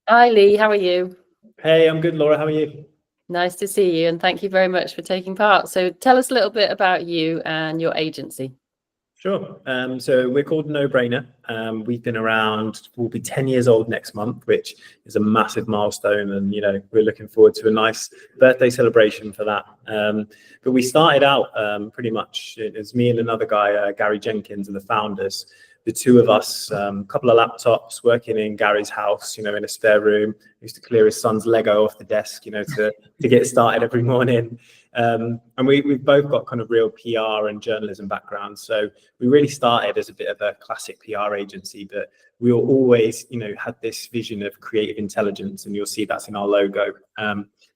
Hi Lee, how are you? Hey, I'm good, Laura. How are you? Nice to see you and thank you very much for taking part. So tell us a little bit about you and your agency. Sure. So we're called No Brainer. We've been around, we'll be 10 years old next month, which is a massive milestone. And, we're looking forward to a nice birthday celebration for that. But we started out pretty much, it's me and another guy, Gary Jenkins, are the founders. The two of us, a couple of laptops, working in Gary's house, in a spare room. Used to clear his son's Lego off the desk, to get started every morning. And we've both got kind of real PR and journalism backgrounds. So we really started as a bit of a classic PR agency, but we always, had this vision of creative intelligence, and you'll see that's in our logo.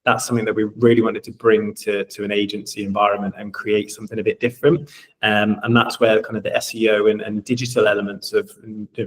That's something that we really wanted to bring to an agency environment and create something a bit different. And that's where kind of the SEO and digital elements of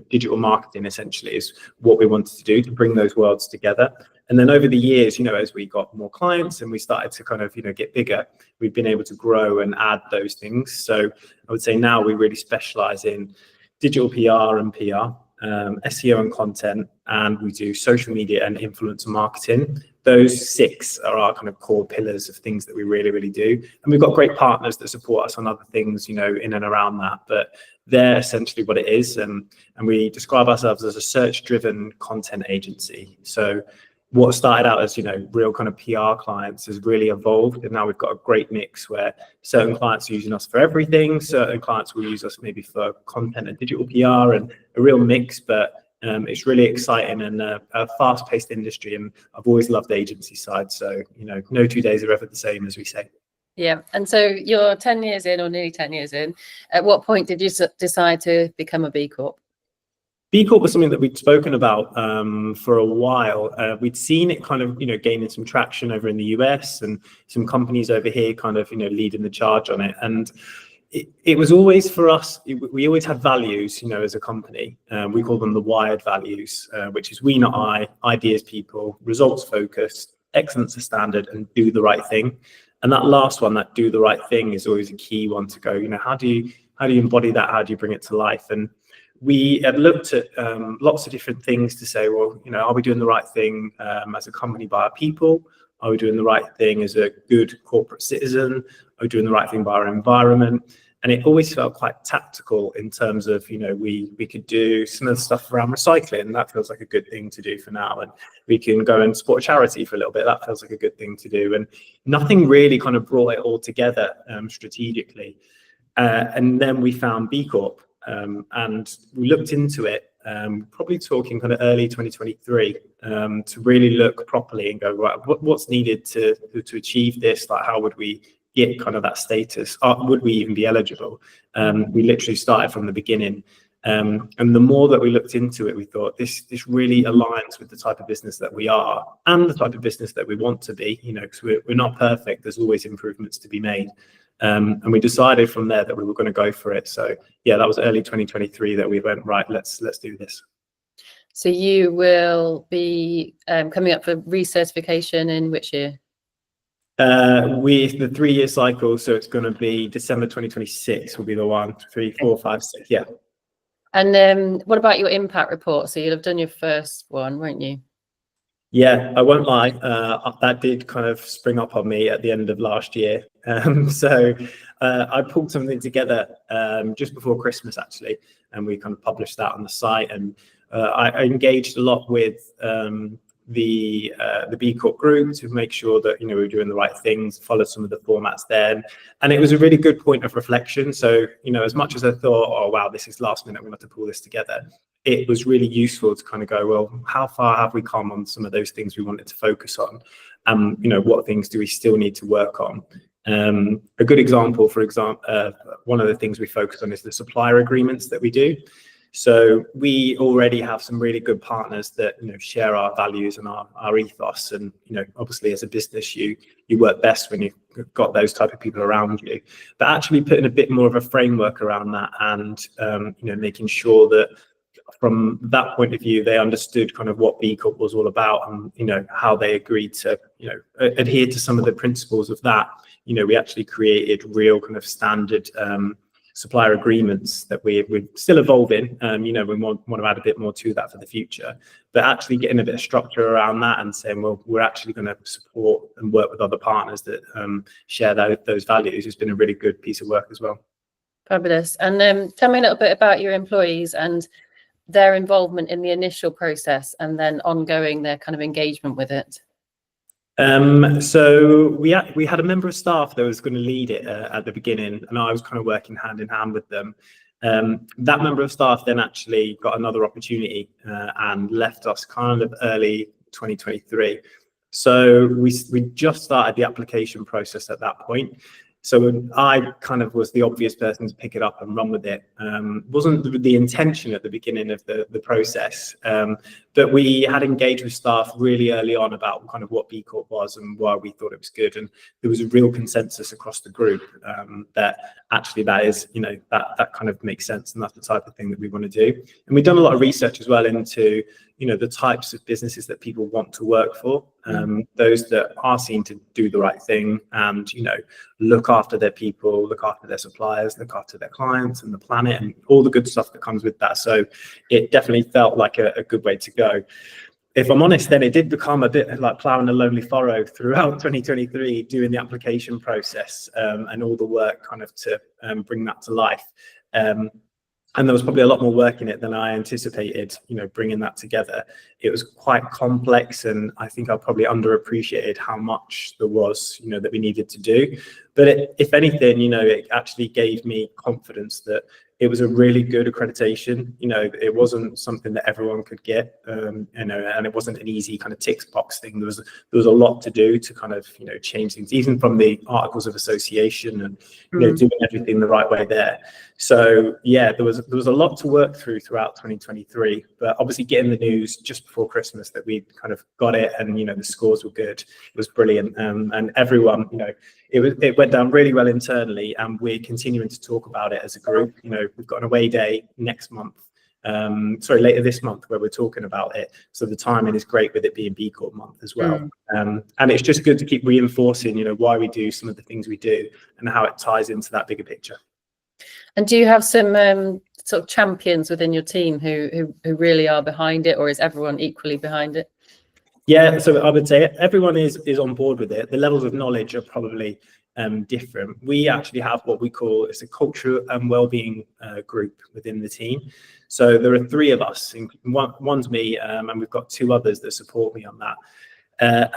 digital marketing essentially is what we wanted to do, to bring those worlds together. And then over the years, as we got more clients and we started to kind of, get bigger, we've been able to grow and add those things. So I would say now we really specialize in digital PR and PR, SEO and content, and we do social media and influencer marketing. Those 6 are our kind of core pillars of things that we really, really do. And we've got great partners that support us on other things, in and around that. But they're essentially what it is. And we describe ourselves as a search-driven content agency. So what started out as, real kind of PR clients has really evolved. And now we've got a great mix where certain clients are using us for everything. Certain clients will use us maybe for content and digital PR, and a real mix. But it's really exciting and a fast-paced industry. And I've always loved the agency side. So, no 2 days are ever the same, as we say. Yeah. And so you're 10 years in, or nearly 10 years in. At what point did you decide to become a B Corp? Bcorp was something that we'd spoken about for a while. We'd seen it kind of, gaining some traction over in the US, and some companies over here kind of, leading the charge on it. And it was always for us, we always had values, as a company. We call them the wired values, which is we, not I, ideas people, results focused, excellence is standard, and do the right thing. And that last one, that do the right thing, is always a key one to go, how do you embody that? How do you bring it to life? And we had looked at lots of different things to say, well, are we doing the right thing as a company by our people? Are we doing the right thing as a good corporate citizen? Are we doing the right thing by our environment? And it always felt quite tactical in terms of, we could do some of the stuff around recycling. That feels like a good thing to do for now. And we can go and support charity for a little bit. That feels like a good thing to do. And nothing really kind of brought it all together strategically. And then we found B Corp. And we looked into it, probably talking kind of early 2023, to really look properly and go, right, what's needed to achieve this? Like, how would we get kind of that status? Would we even be eligible? We literally started from the beginning. And the more that we looked into it, we thought this really aligns with the type of business that we are and the type of business that we want to be, because we're not perfect. There's always improvements to be made. And we decided from there that we were going to go for it. So yeah, that was early 2023 that we went, right, let's do this. So you will be coming up for recertification in which year? With the 3-year cycle, so it's going to be December 2026 will be the 1, 3, 4, 5, 6. Yeah. And what about your impact report? So you'll have done your first one, won't you? Yeah, I won't lie. That did kind of spring up on me at the end of last year. So I pulled something together just before Christmas, actually, and we kind of published that on the site. And I engaged a lot with the B Corp group to make sure that we were doing the right things, followed some of the formats there, and it was a really good point of reflection. So as much as I thought, oh wow, this is last minute, we have to pull this together, it was really useful to kind of go, well, how far have we come on some of those things we wanted to focus on, and what things do we still need to work on. A good example, one of the things we focus on is the supplier agreements that we do. So we already have some really good partners that share our values and our ethos. And obviously as a business, you work best when you've got those type of people around you. But actually putting a bit more of a framework around that, and making sure that from that point of view, they understood kind of what B Corp was all about, and how they agreed to adhere to some of the principles of that. We actually created real kind of standard supplier agreements that we're still evolving. You know, we want to add a bit more to that for the future, but actually getting a bit of structure around that and saying, well, we're actually going to support and work with other partners that share those values has been a really good piece of work as well. Fabulous. And tell me a little bit about your employees and their involvement in the initial process and then ongoing their kind of engagement with it. So we had a member of staff that was going to lead it at the beginning, and I was kind of working hand in hand with them. That member of staff then actually got another opportunity and left us kind of early 2023. So we just started the application process at that point. So I kind of was the obvious person to pick it up and run with it. Wasn't the intention at the beginning of the process, but we had engaged with staff really early on about kind of what B Corp was and why we thought it was good. And there was a real consensus across the group that actually that is, you know, that kind of makes sense, and that's the type of thing that we want to do. And we've done a lot of research as well into, you know, the types of businesses that people want to work for, those that are seen to do the right thing and, you know, look after their people, look after their suppliers, look after their clients and the planet and all the good stuff that comes with that. So it definitely felt like a good way to go. If I'm honest, then it did become a bit like plowing a lonely furrow throughout 2023, doing the application process and all the work kind of to bring that to life. And there was probably a lot more work in it than I anticipated, you know, bringing that together. It was quite complex, and I think I probably underappreciated how much there was, you know, that we needed to do. But if anything, you know, it actually gave me confidence that it was a really good accreditation. You know, it wasn't something that everyone could get, you know, and it wasn't an easy kind of tick box thing. There was a lot to do to kind of, you know, change things, even from the articles of association and, you know, doing everything the right way there. So yeah, there was a lot to work throughout 2023, but obviously getting the news just before Christmas that we kind of got it, and, you know, the scores were good, it was brilliant. And everyone, you know, it went down really well internally, and we're continuing to talk about it as a group. You know, we've got an away day next month, later this month, where we're talking about it. So the timing is great with it being B Corp month as well. And it's just good to keep reinforcing, you know, why we do some of the things we do and how it ties into that bigger picture. And do you have some sort of champions within your team who really are behind it, or is everyone equally behind it? Yeah, so I would say everyone is on board with it. The levels of knowledge are probably different. We actually have what we call, it's a culture and wellbeing group within the team. So there are 3 of us. One's me, and we've got 2 others that support me on that.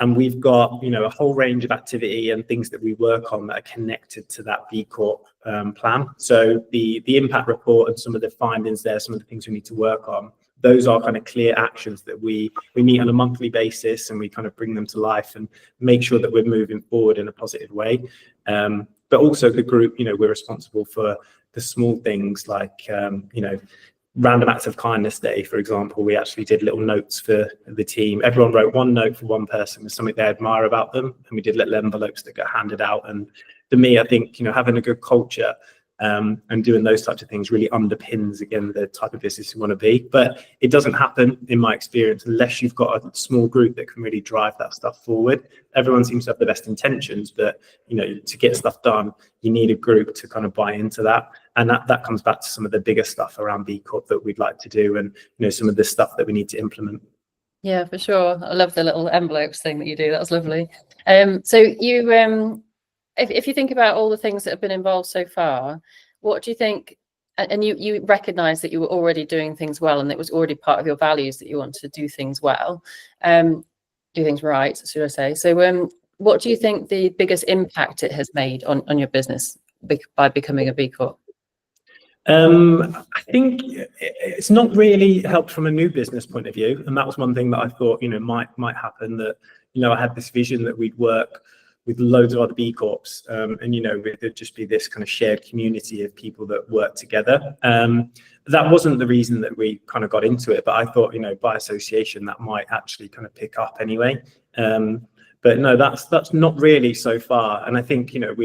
And we've got, you know, a whole range of activity and things that we work on that are connected to that B Corp plan. So the impact report and some of the findings there, some of the things we need to work on, those are kind of clear actions that we meet on a monthly basis, and we kind of bring them to life and make sure that we're moving forward in a positive way. But also the group, you know, we're responsible for the small things like, you know, Random Acts of Kindness Day, for example. We actually did little notes for the team. Everyone wrote one note for one person with something they admire about them, and we did little envelopes that got handed out. And for me, I think, you know, having a good culture and doing those types of things really underpins, again, the type of business you want to be. But it doesn't happen, in my experience, unless you've got a small group that can really drive that stuff forward. Everyone seems to have the best intentions, but, you know, to get stuff done, you need a group to kind of buy into that. And that comes back to some of the bigger stuff around B Corp that we'd like to do, and, you know, some of the stuff that we need to implement. Yeah, for sure. I love the little envelopes thing that you do. That was lovely. So you, if you think about all the things that have been involved so far, what do you think? And you recognize that you were already doing things well, and it was already part of your values that you want to do things well, do things right, should I say? So what do you think the biggest impact it has made on your business by becoming a B Corp? I think it's not really helped from a new business point of view, and that was one thing that I thought, you know, might happen. That, you know, I had this vision that we'd work with loads of other B Corps, and, you know, it'd just be this kind of shared community of people that work together. That wasn't the reason that we kind of got into it, but I thought, you know, by association that might actually kind of pick up anyway. But no, that's not really so far, and I think, you know,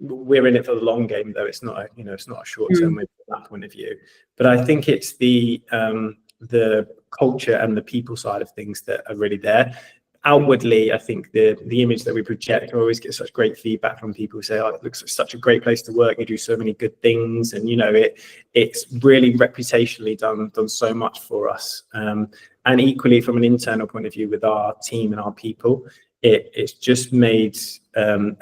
we're in it for the long game, though. It's not a short term from that point of view. But I think it's the culture and the people side of things that are really there. outwardly, I think the image that we project, I always get such great feedback from people who say, oh, it looks like such a great place to work, you do so many good things, and it's really reputationally done so much for us. And equally from an internal point of view with our team and our people, it's just made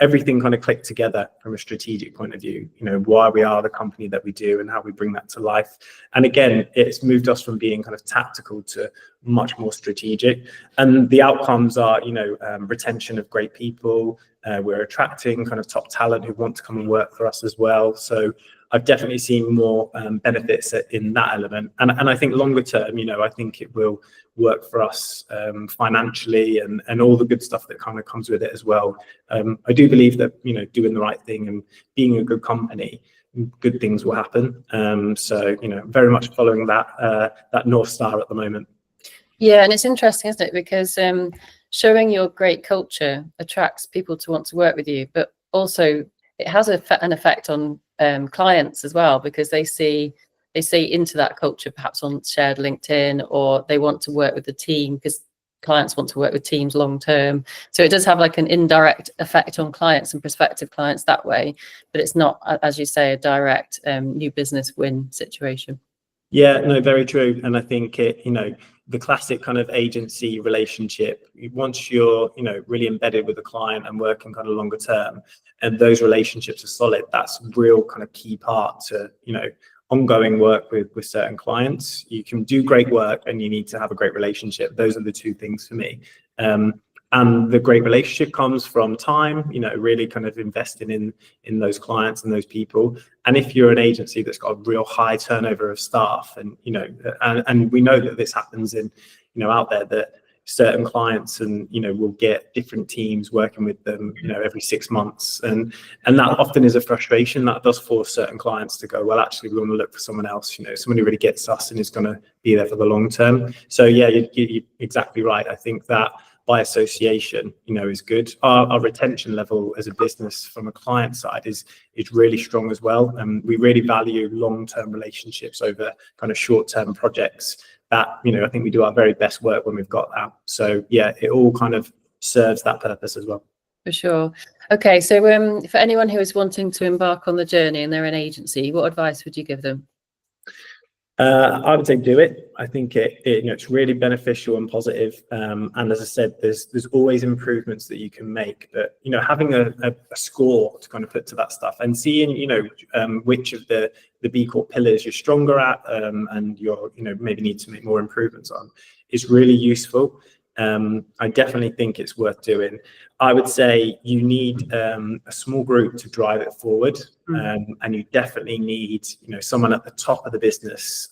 everything kind of click together from a strategic point of view, why we are the company that we do and how we bring that to life. And again, it's moved us from being kind of tactical to much more strategic. And the outcomes are, retention of great people. We're attracting kind of top talent who want to come and work for us as well. So I've definitely seen more benefits in that element. And I think longer term, I think it will work for us financially and all the good stuff that kind of comes with it as well. I do believe that, doing the right thing and being a good company, good things will happen. So, very much following that North Star at the moment. Yeah, and it's interesting, isn't it? Because showing your great culture attracts people to want to work with you, but also it has an effect on clients as well, because they see into that culture perhaps on shared LinkedIn, or they want to work with the team because clients want to work with teams long term. So it does have like an indirect effect on clients and prospective clients that way, but it's not, as you say, a direct new business win situation. Yeah, no, very true. And I think the classic kind of agency relationship, once you're, really embedded with the client and working kind of longer term, and those relationships are solid, that's real kind of key part to, ongoing work with certain clients. You can do great work and you need to have a great relationship. Those are the two things for me. And the great relationship comes from time, really kind of investing in those clients and those people. And if you're an agency that's got a real high turnover of staff, and and we know that this happens in, out there, that certain clients and will get different teams working with them, every 6 months, and that often is a frustration that does force certain clients to go, well, actually we want to look for someone else, someone who really gets us and is going to be there for the long term. So yeah, you're exactly right. I think that by association, is good. Our retention level as a business from a client side is really strong as well. And we really value long-term relationships over kind of short-term projects. That, I think we do our very best work when we've got that. So yeah, it all kind of serves that purpose as well. For sure. Okay, so for anyone who is wanting to embark on the journey and they're an agency, what advice would you give them? I would say do it. I think it's really beneficial and positive. And as I said, there's always improvements that you can make. But having a score to kind of put to that stuff and seeing which of the Bcorp pillars you're stronger at, and you're maybe need to make more improvements on, is really useful. I definitely think it's worth doing. I would say you need a small group to drive it forward, and you definitely need someone at the top of the business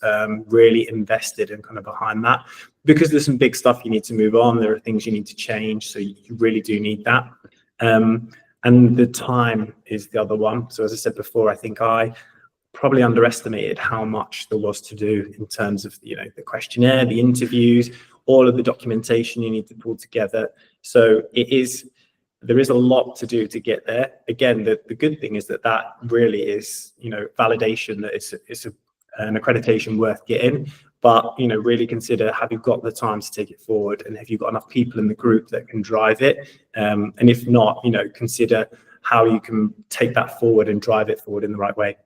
really invested and kind of behind that, because there's some big stuff you need to move on. There are things you need to change, so you really do need that. And the time is the other one. So as I said before, I think I probably underestimated how much there was to do in terms of the questionnaire, the interviews, all of the documentation you need to pull together. So there is a lot to do to get there. Again, the good thing is that really is validation that it's an accreditation worth getting. But really consider, have you got the time to take it forward, and have you got enough people in the group that can drive it? And if not, consider how you can take that forward and drive it forward in the right way.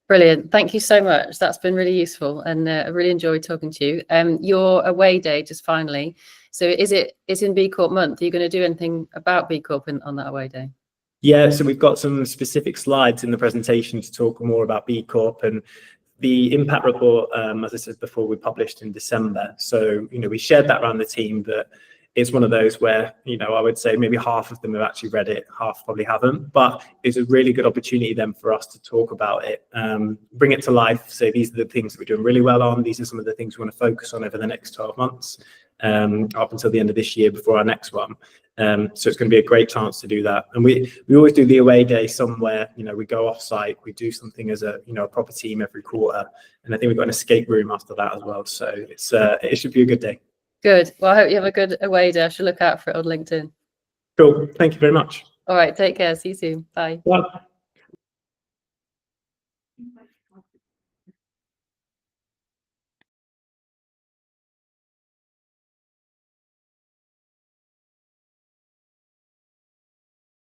Brilliant. Thank you so much. That's been really useful, and I really enjoyed talking to you. Your away day, just finally. So it's in Bcorp month. Are you going to do anything about Bcorp on that away day? Yeah, so we've got some specific slides in the presentation to talk more about Bcorp, and the impact report, as I said before, we published in December. So, we shared that around the team, but it's one of those where, I would say maybe half of them have actually read it, half probably haven't, but it's a really good opportunity then for us to talk about it, bring it to life, say these are the things that we're doing really well on, these are some of the things we want to focus on over the next 12 months, up until the end of this year before our next one. So it's going to be a great chance to do that. And we always do the away day somewhere, we go off site, we do something as a proper team every quarter. And I think we've got an escape room after that as well. So it should be a good day. Good. Well, I hope you have a good away day. I should look out for it on LinkedIn. Cool. Thank you very much. All right. Take care. See you soon. Bye. Bye.